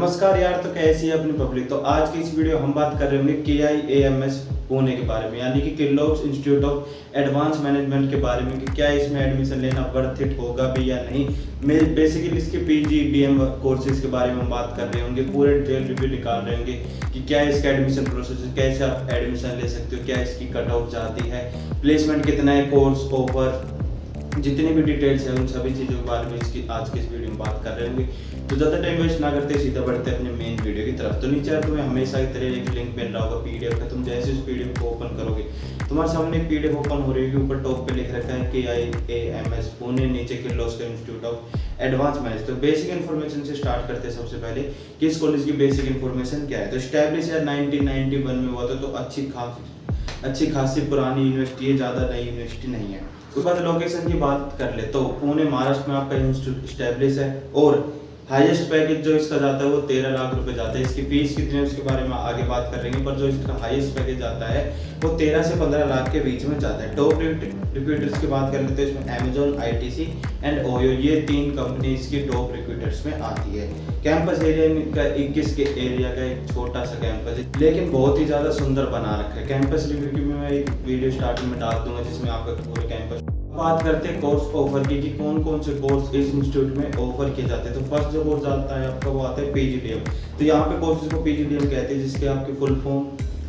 नमस्कार यार, तो कैसी है अपनी पब्लिक। तो आज की इस वीडियो हम बात कर रहे होंगे KIAMS पुणे के बारे में, यानी कि Kirloskar institute of advance management के बारे में कि क्या इसमें एडमिशन लेना वर्थ इट होगा भी या नहीं। मेरे बेसिकली इसके PGDM कोर्सेज के बारे में हम बात कर रहे होंगे, पूरे डिटेल रिव्यू निकाल रहे होंगे कि क्या इसका एडमिशन प्रोसेस है, कैसे आप एडमिशन ले सकते हो, क्या इसकी कट ऑफ जाती है, प्लेसमेंट कितना है, कोर्स ऑफर, जितनी भी डिटेल्स है उन सभी चीज़ों के बारे में इसकी आज के इस वीडियो में बात कर रहे होंगे। तो ज़्यादा टाइम वेस्ट ना करते सीधा बढ़ते अपने मेन वीडियो की तरफ। तो नीचे तुम्हें हमेशा की तरह एक लिंक मिल रहा होगा PDF का। तुम जैसे उस PDF को ओपन करोगे तुम्हारे सामने एक PDF ओपन हो रही होगी। ऊपर टॉप पे लिख रखा है KIAMS पुणे, नीचे Kirloskar institute of advance manage. तो बेसिक इन्फॉर्मेशन से स्टार्ट करते हैं। सबसे पहले कि इस कॉलेज की बेसिक इन्फॉर्मेशन क्या है। तो स्टैब्लिश यार 1991 में हुआ था, तो अच्छी खासी पुरानी यूनिवर्सिटी है, ज़्यादा नई यूनिवर्सिटी नहीं है। उसके बाद लोकेशन की बात कर ले तो पुणे महाराष्ट्र में आपका इंस्टीट्यूट स्टैब्लिश है और हाईएस्ट पैकेज जो इसका जाता है वो 13 लाख रुपए जाता है। इसकी फीस कितनी है उसके बारे में आगे बात करेंगे, पर जो इसका हाईएस्ट पैकेज जाता है वो 13 से 15 लाख के बीच में जाता है। टॉप रिक्रूटर्स की बात कर लेते हैं, इसमें Amazon, ITC एंड OYO, ये 3 कंपनी इसकी टॉप रिक्रूटर्स में आती है। कैंपस एरिया का 21 के एरिया का एक छोटा सा कैंपस है, लेकिन बहुत ही ज़्यादा सुंदर बना रखा है। कैंपस रिव्यू की मैं एक वीडियो स्टार्टिंग में डाल दूंगा जिसमें आपका पूरे कैंपस। बात करते हैं कोर्स ऑफर की कि कौन कौन से कोर्स इस इंस्टीट्यूट में ऑफर किए जाते हैं। तो फर्स्ट जो कोर्स आता है आपका वो आता है PGDM। तो यहाँ पे कोर्सेज को PGDM कहते हैं, जिसके आपकी फुल फॉर्म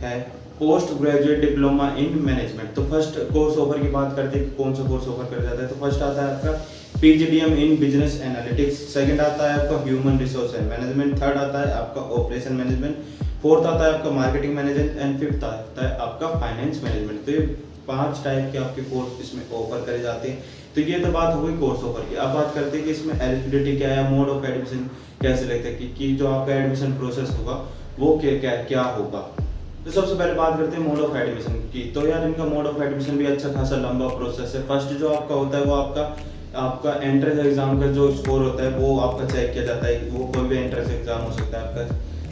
है post graduate diploma in management. तो फर्स्ट कोर्स ऑफर की बात करते हैं कि कौन सा कोर्स ऑफर कर जाता है। तो फर्स्ट आता है आपका PGDM in business analytics, second आता है आपका ह्यूमन रिसोर्स मैनेजमेंट, थर्ड आता है आपका ऑपरेशन मैनेजमेंट, फोर्थ आता है आपका मार्केटिंग मैनेजमेंट एंड फिफ्थ आता है आपका फाइनेंस मैनेजमेंट। तो ये 5 टाइप के आपके कोर्स इसमें ऑफर करे जाते हैं। तो ये तो बात हो गई कोर्स ऑफर की। अब बात करते हैं कि इसमें एलिजिबिलिटी क्या है, मोड ऑफ एडमिशन कैसे लगता है कि जो आपका एडमिशन प्रोसेस होगा वो क्या होगा। तो सबसे पहले बात करते हैं मोड ऑफ एडमिशन की। तो यार इनका मोड ऑफ एडमिशन भी अच्छा खासा लंबा प्रोसेस है। फर्स्ट जो आपका होता है वो आपका एंट्रेंस एग्जाम का जो स्कोर होता है वो आपका चेक किया जाता है। वो कोई भी एंट्रेंस एग्जाम हो सकता है, आपका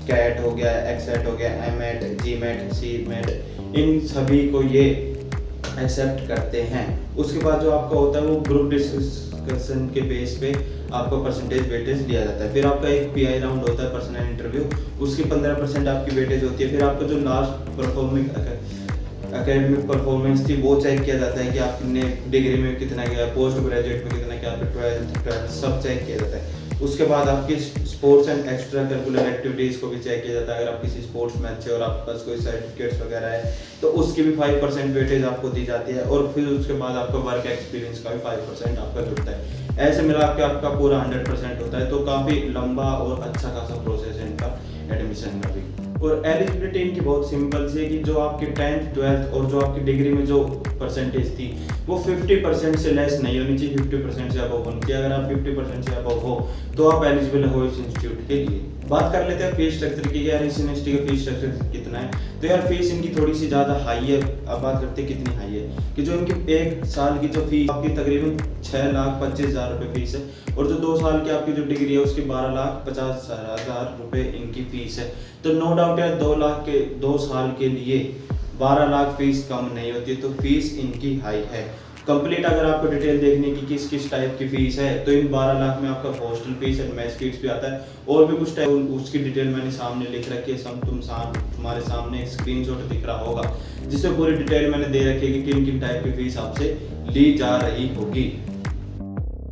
कैट हो गया, एक्सेट हो गया, MAT, GMAT, CMAT, इन सभी को ये एक्सेप्ट करते हैं। उसके बाद जो आपका होता है वो ग्रुप डिस्कशन के बेस पे आपका परसेंटेज वेटेज लिया जाता है। फिर आपका एक PI राउंड होता है, पर्सनल इंटरव्यू, उसकी 15% आपकी वेटेज होती है। फिर आपका जो लास्ट एकेडमिक परफॉर्मेंस थी वो चेक किया जाता है कि आपने डिग्री में कितना किया, पोस्ट ग्रेजुएट में कितना किया, फिर 12th सब चेक किया जाता है। उसके बाद आपकी sports and extra curricular activities को भी चेक किया जाता है। अगर आप किसी स्पोर्ट्स में अच्छे और आपके पास कोई सर्टिफिकेट्स वगैरह है तो उसकी भी 5% वेटेज आपको दी जाती है। और फिर उसके बाद आपका वर्क एक्सपीरियंस का भी 5% आपका जुड़ता है। ऐसे मिला के आपका पूरा 100% होता है। तो काफ़ी लंबा और अच्छा खासा प्रोसेस है इनका एडमिशन का भी। और एलिजिबिलिटी इनकी बहुत सिंपल सी है कि जो आपकी 10th 12th और जो आपकी डिग्री में जो परसेंटेज थी वो 50% से लेस नहीं होनी चाहिए, 50% से अबव होनी चाहिए। अगर आप 50% से अबव हो तो आप एलिजिबल हो इस इंस्टीट्यूट के लिए। बात कर लेते हैं फीस स्ट्रक्चर की। यार इस यूनिवर्सिटी का फीस स्ट्रक्चर कितना है। तो यार फीस इनकी थोड़ी सी ज़्यादा हाई है। अब बात करते हैं कितनी हाई है कि जो इनकी 1 साल की जो फीस आपकी तकरीबन 6,25,000 रुपये फीस है, और जो 2 साल की आपकी जो डिग्री है उसकी 12,50,000 रुपये इनकी फीस है। तो नो डाउट यार 2 लाख के 2 साल के लिए 12 लाख फीस कम नहीं होती। तो फीस इनकी हाई है। कंप्लीट अगर आपको डिटेल देखने की किस किस टाइप की फीस है तो इन 12 लाख में आपका hostel fees and mess fees भी आता है, और भी कुछ टाइप उसकी डिटेल मैंने सामने लिख रखी है। तुम्हारे सामने एक स्क्रीनशॉट दिख रहा होगा जिसमें पूरी डिटेल मैंने दे रखी है कि किन किन टाइप की फीस आपसे ली जा रही होगी।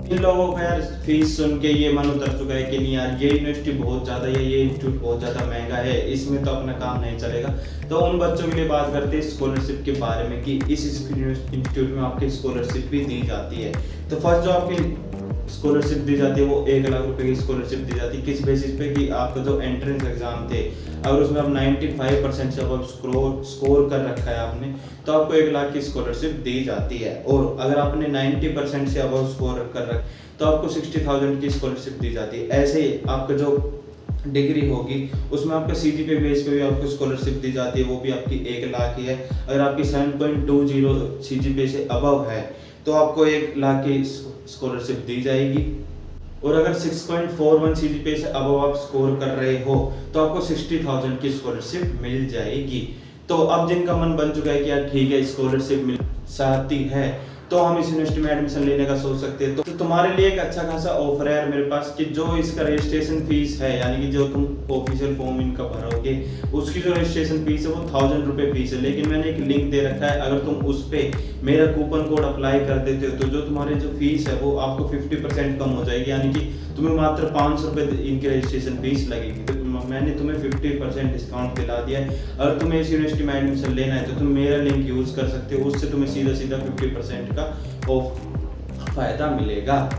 इन लोगों का यार फीस सुन के ये मन उतर चुका है कि नहीं यार ये यूनिवर्सिटी बहुत ज़्यादा है, ये इंस्टीट्यूट बहुत ज़्यादा महंगा है, इसमें तो अपना काम नहीं चलेगा। तो उन बच्चों के लिए बात करते हैं स्कॉलरशिप के बारे में कि इस इंस्टीट्यूट में आपकी स्कॉलरशिप भी दी जाती है। तो फर्स्ट जो आपकी स्कॉलरशिप दी जाती है वो 1 लाख रुपए की स्कॉलरशिप दी जाती है। किस बेसिस पे कि आपका जो एंट्रेंस एग्जाम थे अगर उसमें आप 95% से अब स्कोर कर रखा है आपने तो आपको 1 लाख की स्कॉलरशिप दी जाती है। और अगर आपने 90% से अब स्कोर कर रखा तो आपको 60,000 की स्कॉलरशिप दी जाती है। ऐसे ही आपका जो डिग्री होगी उसमें आपका CGPA बेस पे भी आपको स्कॉलरशिप दी जाती है, वो भी आपकी 1 लाख ही है। अगर आपकी 7.20 CGPA से अबव है तो आपको 1 लाख की स्कॉलरशिप दी जाएगी। और अगर 6.41 CGPA से अबव आप स्कोर कर रहे हो तो आपको 60,000 की स्कॉलरशिप मिल जाएगी। तो अब जिनका मन बन चुका है कि यार ठीक है स्कॉलरशिप मिल सकती है तो हम इस यूनिवर्सिटी में एडमिशन लेने का सोच सकते हैं। तो तुम्हारे लिए एक अच्छा खासा ऑफर है यार मेरे पास कि जो इसका रजिस्ट्रेशन फीस है, यानी कि जो तुम ऑफिशियल फॉर्म इनका भरोगे उसकी जो रजिस्ट्रेशन फीस है वो 1000 रुपये फीस है। लेकिन मैंने एक लिंक दे रखा है, अगर तुम उस पर मेरा कूपन कोड अप्लाई कर देते हो तो जो तुम्हारे जो फीस है वो आपको 50% कम हो जाएगी, यानी कि तुम्हें मात्र 500 रुपये इनकी रजिस्ट्रेशन फीस लगेगी। तो मैंने तुम्हें 50% डिस्काउंट दिला दिया है। अगर तुम्हें इस यूनिवर्सिटी में एडमिशन लेना है तो तुम मेरा लिंक यूज कर सकते हो, उससे तुम्हें सीधा 50% का ऑफ फायदा मिलेगा।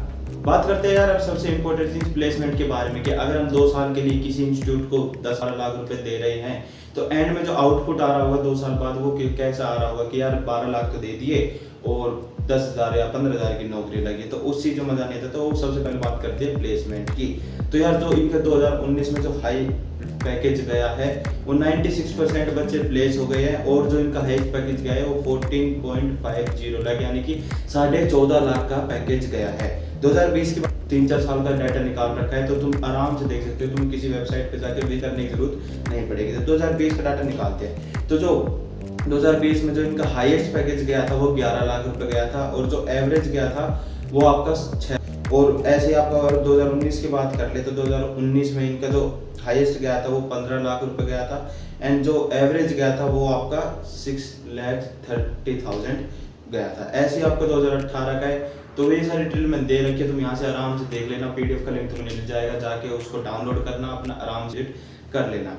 बात करते हैं यार अब सबसे इंपॉर्टेंट चीज प्लेसमेंट के बारे में कि अगर हम 2 साल के लिए किसी इंस्टीट्यूट को 10 लाख रुपए दे रहे हैं तो एंड में जो आउटपुट आ रहा होगा 2 साल बाद वो कैसा आ रहा होगा कि यार 12 लाख तो दे दिए और 10,000 या 15,000 की नौकरी लगी, तो उस चीज में मजा नहीं आता। तो सबसे पहले बात करते हैं प्लेसमेंट की। तो यार जो इनका 2019 में जो हाई पैकेज गया है वो 96% बच्चे प्लेस हो गए हैं, और जो इनका हाईएस्ट पैकेज गया है वो 14.50 लाख यानी कि 14.5 लाख का पैकेज गया है। 2020 के बाद 3-4 साल का डाटा निकाल रखा है, तो तुम आराम से देख सकते हो, तुम किसी वेबसाइट पे जाकर भी करने की जरूरत नहीं पड़ेगी। तो 2020 का डाटा निकालते हैं तो जो 2020 में जो इनका हाईएस्ट पैकेज गया था वो 11 लाख रुपए गया था, और जो एवरेज गया था वो आपका 6। और ऐसे आपका अगर 2019 की बात कर ले तो 2019 में इनका जो हाईएस्ट गया था वो 15 लाख रुपए गया था, एंड जो एवरेज गया था वो आपका 6,30,000 गया था। ऐसे आपका 2018 का है। तो ये सारी डिटेल मैंने दे रखी है, तुम यहाँ से आराम से देख लेना, पीडीएफ का लिंक तुम्हें मिल जाएगा, जाके उसको डाउनलोड करना, अपना आराम से कर लेना।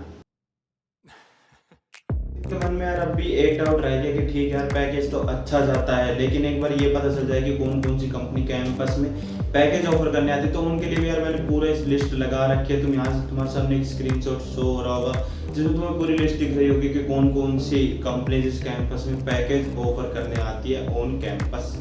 तो मन में यार अब भी एक डाउट रह गया कि ठीक है यार पैकेज तो अच्छा जाता है, लेकिन एक बार ये पता चल जाए कि कौन कौन सी कंपनी कैंपस में पैकेज ऑफर करने आती है। तो उनके लिए भी यार मैंने पूरा इस लिस्ट लगा रखी है, तुम यहाँ से तुम्हारे सामने एक स्क्रीनशॉट शो हो रहा होगा जिसमें तुम्हें पूरी लिस्ट दिख रही होगी कि कौन कौन सी कंपनी जिस कैंपस में पैकेज ऑफर करने आती है ऑन कैंपस।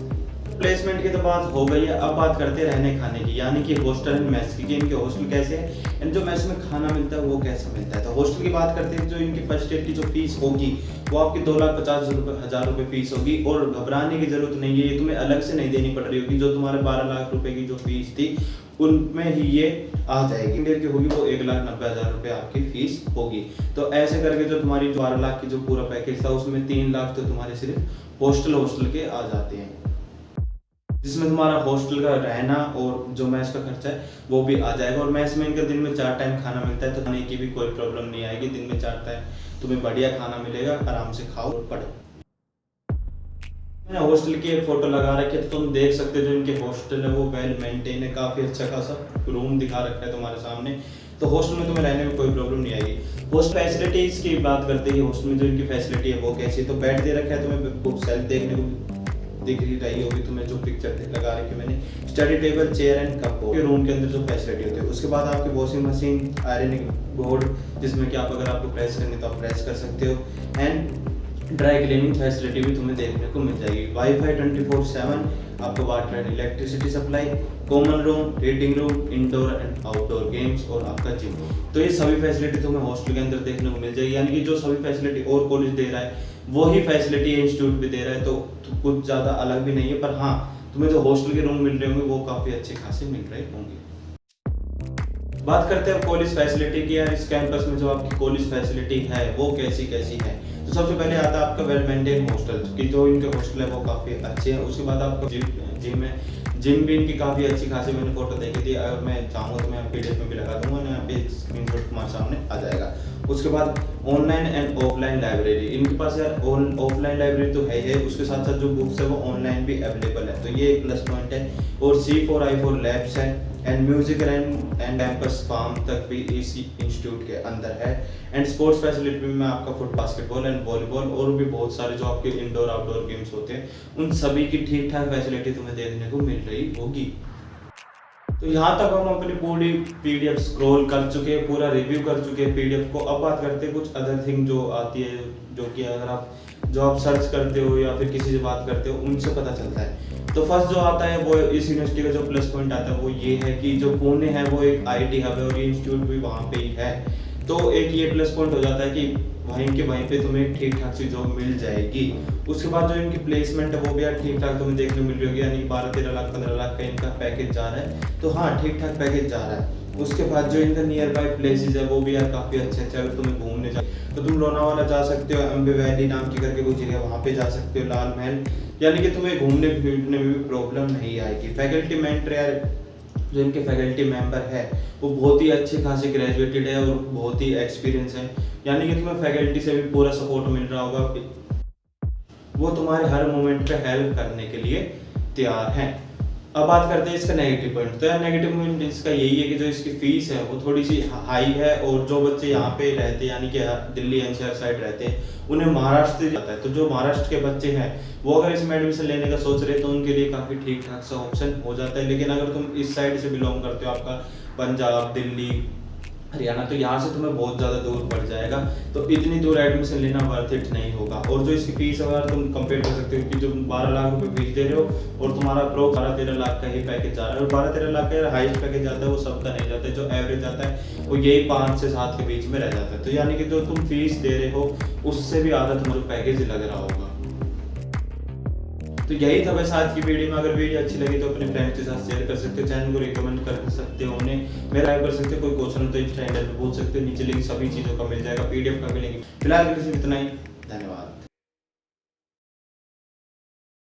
प्लेसमेंट की तो बात हो गई है, अब बात करते हैं रहने खाने की, यानी कि हॉस्टल एंड मेस की। इनके हॉस्टल कैसे है एंड जो मेस में खाना मिलता है वो कैसा मिलता है। तो हॉस्टल की बात करते हैं, जो इनकी फर्स्ट ईयर की जो फीस होगी वो आपकी 2,50,000 रुपये फीस होगी, और घबराने की जरूरत नहीं है, ये तुम्हें अलग से नहीं देनी पड़ रही होगी। जो तुम्हारे 12 लाख रुपए की जो फीस थी उनमें ही ये आ जाएगी। इंडियर की होगी वो 1,90,000 रुपये आपकी फीस होगी। तो ऐसे करके जो तुम्हारी 12 लाख की जो पूरा पैकेज था उसमें 3 लाख तो तुम्हारे सिर्फ हॉस्टल के आ जाते हैं, जिसमें तुम्हारा हॉस्टल का रहना और जो मैस का खर्चा है वो भी आ जाएगा। और मैस में इनके दिन में 4 टाइम खाना मिलता है, तो खाने की भी कोई प्रॉब्लम नहीं आएगी। दिन में 4 टाइम तुम्हें बढ़िया खाना मिलेगा, आराम से खाओ और पढ़ो। मैंने हॉस्टल की एक फोटो लगा रखी है, तो तुम देख सकते हो जो इनके हॉस्टल है वो वेल मेंटेन है, काफी अच्छा खासा रूम दिखा रखा है तुम्हारे सामने। तो हॉस्टल में तुम्हें रहने में कोई प्रॉब्लम नहीं आएगी। हॉस्टल फैसिलिटीज की बात करते हैं, हॉस्टल में जो इनकी फैसिलिटी है वो कैसी है। तो बेड दे रखा है, तुम्हें बुक सेल्फ देखने को दिख रही होगी तुम्हें, जो पिक्चर लगा रखी मैंने, study table, chair and cup room के अंदर जो फैसिलिटी होती है। उसके बाद आपकी वॉशिंग मशीन, आयरनिंग बोर्ड, जिसमें कि आप अगर आपको प्रेस करनी तो आप प्रेस कर सकते हो, एंड ड्राई क्लीनिंग फैसिलिटी भी तुम्हें देखने को मिल जाएगी। वाईफाई 24/7, आपको water and electricity supply, common room, reading room, indoor and outdoor games और आपका जिम। तो ये सभी फैसिलिटी तुम्हें हॉस्टल के अंदर देखने को मिल जाएगी, यानी कि जो सभी फैसिलिटी और कॉलेज दे रहा है वही फैसिलिटी इंस्टीट्यूट भी दे रहा है। तो कुछ ज़्यादा अलग भी नहीं है, पर हाँ तुम्हें जो हॉस्टल के रूम मिल रहे होंगे वो काफ़ी अच्छे खासे मिल रहे होंगे। बात करते हैं कॉलेज फैसिलिटी की। यार इस कैंपस में जो आपकी कॉलेज फैसिलिटी है वो कैसी कैसी है। तो सबसे पहले आता है आपका वेल मेंटेन हॉस्टल, की जो इनके हॉस्टल है वो काफ़ी अच्छे हैं। उसके बाद आपका जिम है, जिम भी इनकी काफ़ी अच्छी खासी मैंने फोटो देखी थी, अगर मैं चाहूँगा तो मैं पीडीएफ में भी लगा दूंगा ना, यहाँ पे स्क्रीनशॉट तुम्हारे सामने आ जाएगा। उसके बाद ऑनलाइन एंड ऑफलाइन लाइब्रेरी, इनके पास यार ऑफलाइन लाइब्रेरी तो है ही है, उसके साथ साथ जो बुक्स है वो ऑनलाइन भी अवेलेबल है, तो ये एक प्लस पॉइंट है। और C4I4 लैब्स है, एंड म्यूजिक एंड एम्पस फार्म तक भी इसी इंस्टीट्यूट के अंदर है। एंड स्पोर्ट्स फैसिलिटी में आपका फुट बास्केटबॉल एंड वॉलीबॉल और भी बहुत सारे जो आपके इंडोर आउटडोर गेम्स होते हैं उन सभी की ठीक ठाक फैसिलिटी तुम्हें देखने को मिल रही होगी। तो यहाँ तक हम अपनी पूरी पीडीएफ स्क्रॉल कर चुके हैं, पूरा रिव्यू कर चुके हैं पीडीएफ को। अब बात करते हैं कुछ अदर थिंग जो आती है, जो कि अगर आप जॉब सर्च करते हो या फिर किसी से बात करते हो उनसे पता चलता है। तो फर्स्ट जो आता है वो इस यूनिवर्सिटी का जो प्लस पॉइंट आता है वो ये है कि जो पुणे है वो एक IT हब है और ये इंस्टीट्यूट भी वहाँ पे ही है। तो एक ये प्लस पॉइंट हो जाता है कि वहीं पे तुम्हें ठीक ठाक सी जॉब मिल जाएगी। उसके बाद जो इनकी प्लेसमेंट है वो भी यार ठीक ठाक तुम्हें देखने को मिल रही होगी, यानी 12-13 लाख 15 लाख का इनका पैकेज जा रहा है। तो हाँ ठीक ठाक पैकेज जा रहा है। उसके बाद जो इनका नियर बाय प्लेसेस है वो भी यार काफ़ी अच्छे अच्छे, अगर तुम्हें घूमने जा तो तुम लोनावाला जा सकते हो, अम्बे वैली नाम की करके कोई जगह वहाँ पे जा सकते हो, लाल महल, यानी कि तुम्हें घूमने फिरने में भी प्रॉब्लम नहीं आएगी। फैकल्टी मेंटर यार जो इनके फैकल्टी मेंबर है वो बहुत ही अच्छे खासे ग्रेजुएटेड है और बहुत ही एक्सपीरियंस है, यानी कि तुम्हें फैकल्टी से भी पूरा सपोर्ट मिल रहा होगा, वो तुम्हारे हर मोमेंट पे हेल्प करने के लिए तैयार हैं। अब बात करते हैं इसका नेगेटिव पॉइंट। तो यार नेगेटिव पॉइंट इसका यही है कि जो इसकी फीस है वो थोड़ी सी हाई है, और जो बच्चे यहाँ पे रहते हैं यानी कि दिल्ली एनसीआर साइड रहते हैं उन्हें महाराष्ट्र से जाता है, तो जो महाराष्ट्र के बच्चे हैं वो अगर इसमें एडमिशन लेने का सोच रहे हैं तो उनके लिए काफ़ी ठीक ठाक सा ऑप्शन हो जाता है। लेकिन अगर तुम इस साइड से बिलोंग करते हो, आपका पंजाब, दिल्ली, हरियाणा, तो यहाँ से तुम्हें बहुत ज़्यादा दूर पड़ जाएगा, तो इतनी दूर एडमिशन लेना वर्थ इट नहीं होगा। और जो इसकी फीस अगर तुम कंपेयर कर सकते हो कि जो 12 लाख रुपए फीस दे रहे हो और तुम्हारा प्रो 12-13 लाख का ही पैकेज जा रहा है, और 12-13 लाख का हाईएस्ट पैकेज जाता है वो सबका नहीं जाता है, जो एवरेज आता है वो यही 5 से 7 के बीच में रह जाता है। तो यानी कि जो तुम फीस दे रहे हो उससे भी आधा तुम्हारा पैकेज लग रहा होगा। तो यही था बस आज की वीडियो में। अगर वीडियो अच्छी लगी तो अपने फ्रेंड्स के साथ शेयर कर सकते हो, चैनल को रिकमेंड कर सकते हो उन्हें, मेरा कर सकते हो, कोई क्वेश्चन हो तो इस चैनल पे पूछ सकते हो, नीचे लिंक सभी चीज़ों का मिल जाएगा, PDF का भी लिंक। फिलहाल के लिए इतना ही, धन्यवाद।